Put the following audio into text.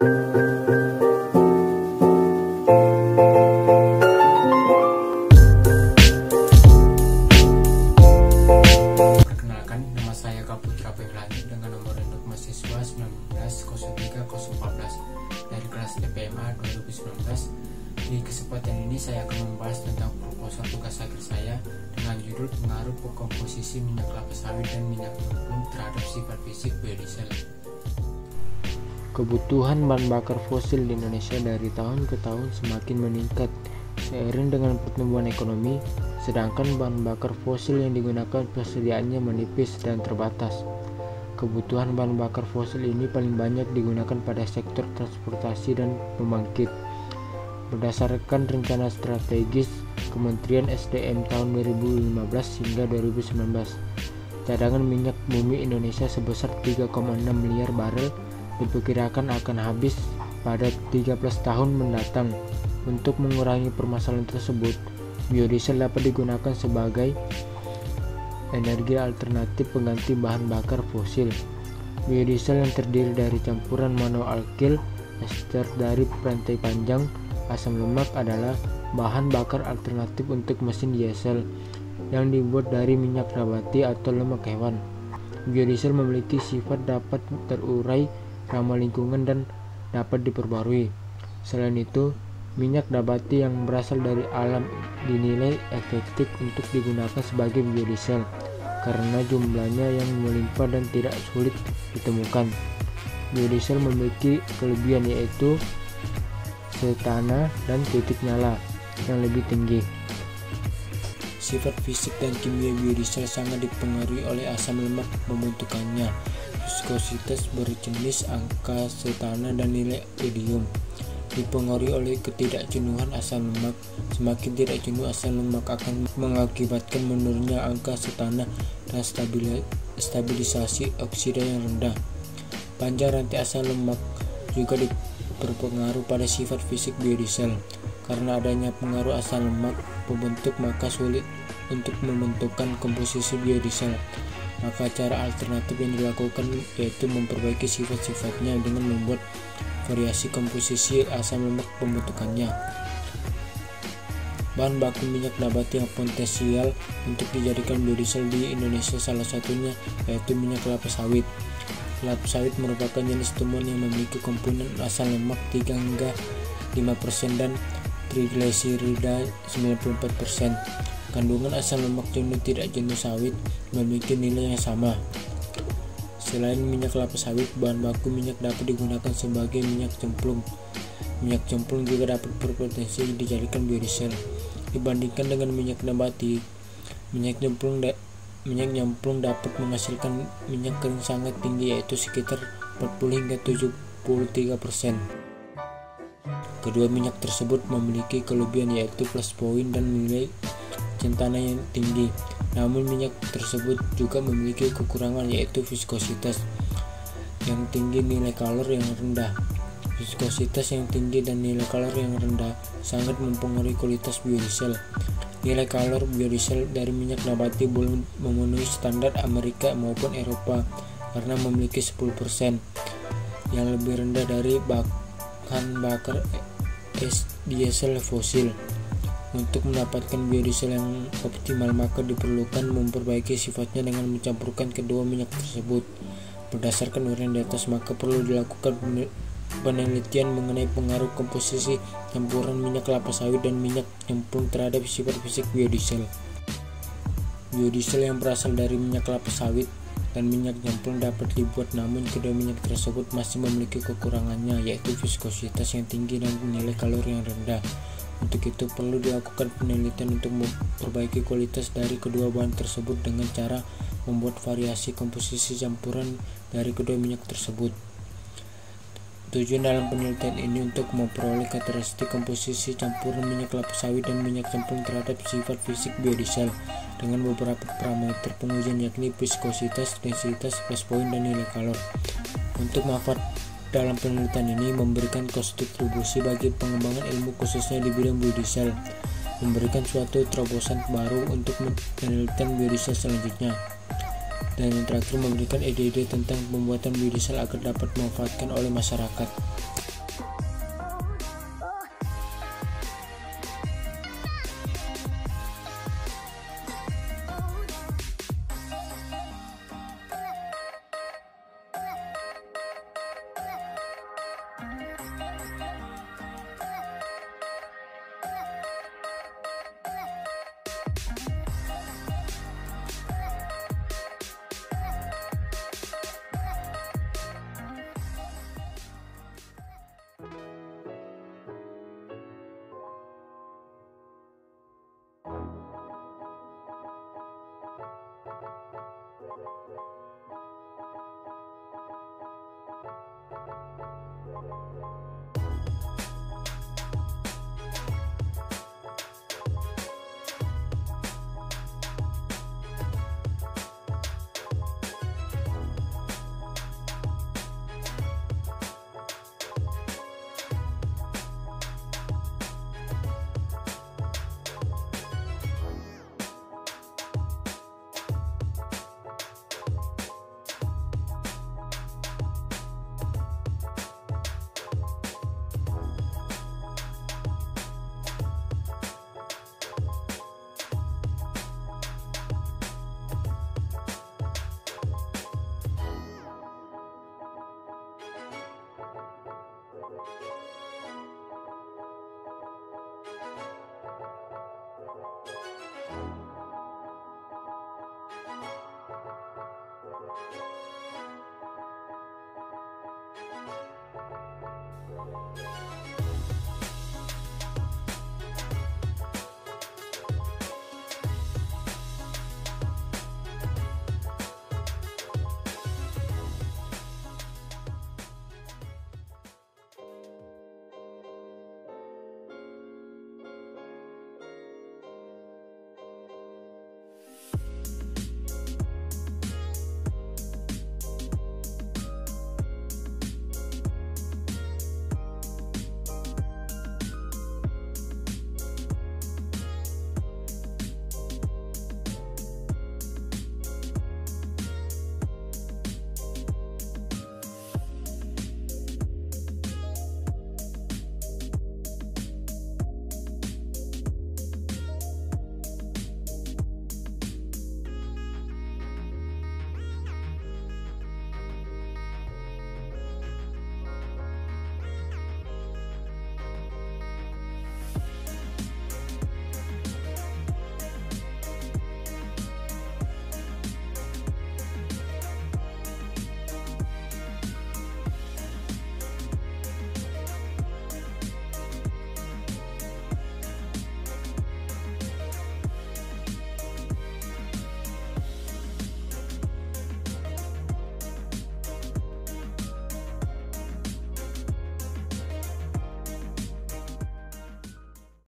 Perkenalkan, nama saya Kaputra Pehlani dengan nomor induk mahasiswa 190314 dari kelas DPMA 2019. Di kesempatan ini saya akan membahas tentang proposal tugas akhir saya dengan judul pengaruh komposisi minyak kelapa sawit dan minyak nyemplung terhadap sifat fisik biodiesel. Kebutuhan bahan bakar fosil di Indonesia dari tahun ke tahun semakin meningkat seiring dengan pertumbuhan ekonomi, sedangkan bahan bakar fosil yang digunakan persediaannya menipis dan terbatas. Kebutuhan bahan bakar fosil ini paling banyak digunakan pada sektor transportasi dan pembangkit. Berdasarkan rencana strategis Kementerian SDM tahun 2015 hingga 2019, cadangan minyak bumi Indonesia sebesar 3,6 miliar barel diperkirakan akan habis pada 13 tahun mendatang. Untuk mengurangi permasalahan tersebut, biodiesel dapat digunakan sebagai energi alternatif pengganti bahan bakar fosil. Biodiesel yang terdiri dari campuran monoalkil ester dari perantai panjang asam lemak adalah bahan bakar alternatif untuk mesin diesel yang dibuat dari minyak nabati atau lemak hewan. Biodiesel memiliki sifat dapat terurai, ramah lingkungan, dan dapat diperbarui. Selain itu, minyak nabati yang berasal dari alam dinilai efektif untuk digunakan sebagai biodiesel karena jumlahnya yang melimpah dan tidak sulit ditemukan. Biodiesel memiliki kelebihan yaitu cetana dan titik nyala yang lebih tinggi. Sifat fisik dan kimia biodiesel sangat dipengaruhi oleh asam lemak pembentukannya, viskositas berjenis, angka cetana, dan nilai iodium. Dipengaruhi oleh ketidakjenuhan asam lemak. Semakin tidak jenuh asam lemak akan mengakibatkan menurunnya angka cetana dan stabilisasi oksida yang rendah. Panjang rantai asam lemak juga berpengaruh pada sifat fisik biodiesel. Karena adanya pengaruh asam lemak pembentuk, maka sulit untuk membentukkan komposisi biodiesel. Maka cara alternatif yang dilakukan yaitu memperbaiki sifat-sifatnya dengan membuat variasi komposisi asam lemak pembentukannya. Bahan baku minyak nabati yang potensial untuk dijadikan biodiesel di Indonesia salah satunya yaitu minyak kelapa sawit. Kelapa sawit merupakan jenis tumbuhan yang memiliki komponen asam lemak 3 hingga 5% dan trigliserida 94%. Kandungan asam lemak jenuh tidak jenuh sawit memiliki nilai yang sama. Selain minyak kelapa sawit, bahan baku minyak dapat digunakan sebagai minyak cemplung. Minyak cemplung juga dapat berpotensi dijadikan biodiesel. Dibandingkan dengan minyak nabati, minyak nyemplung dapat menghasilkan minyak kering sangat tinggi yaitu sekitar 40 hingga 73%. Kedua minyak tersebut memiliki kelebihan yaitu plus point dan nilai cetana yang tinggi. Namun minyak tersebut juga memiliki kekurangan yaitu viskositas yang tinggi, nilai kalor yang rendah. Viskositas yang tinggi dan nilai kalor yang rendah sangat mempengaruhi kualitas biodiesel. Nilai kalor biodiesel dari minyak nabati belum memenuhi standar Amerika maupun Eropa karena memiliki 10% yang lebih rendah dari bahan bakar diesel fosil. Untuk mendapatkan biodiesel yang optimal, maka diperlukan memperbaiki sifatnya dengan mencampurkan kedua minyak tersebut. Berdasarkan uraian di atas, maka perlu dilakukan penelitian mengenai pengaruh komposisi campuran minyak kelapa sawit dan minyak nyemplung terhadap sifat fisik biodiesel. Biodiesel yang berasal dari minyak kelapa sawit dan minyak nyemplung dapat dibuat, namun kedua minyak tersebut masih memiliki kekurangannya yaitu viskositas yang tinggi dan nilai kalor yang rendah. Untuk itu perlu dilakukan penelitian untuk memperbaiki kualitas dari kedua bahan tersebut dengan cara membuat variasi komposisi campuran dari kedua minyak tersebut. Tujuan dalam penelitian ini untuk memperoleh karakteristik komposisi campuran minyak kelapa sawit dan minyak cemplung terhadap sifat fisik biodiesel dengan beberapa parameter pengujian yakni viskositas, densitas, plus point, dan nilai kalor. Untuk manfaat dalam penelitian ini memberikan kontribusi bagi pengembangan ilmu khususnya di bidang biodiesel, memberikan suatu terobosan baru untuk penelitian biodiesel selanjutnya, dan yang terakhir memberikan ide-ide tentang pembuatan biodiesel agar dapat dimanfaatkan oleh masyarakat.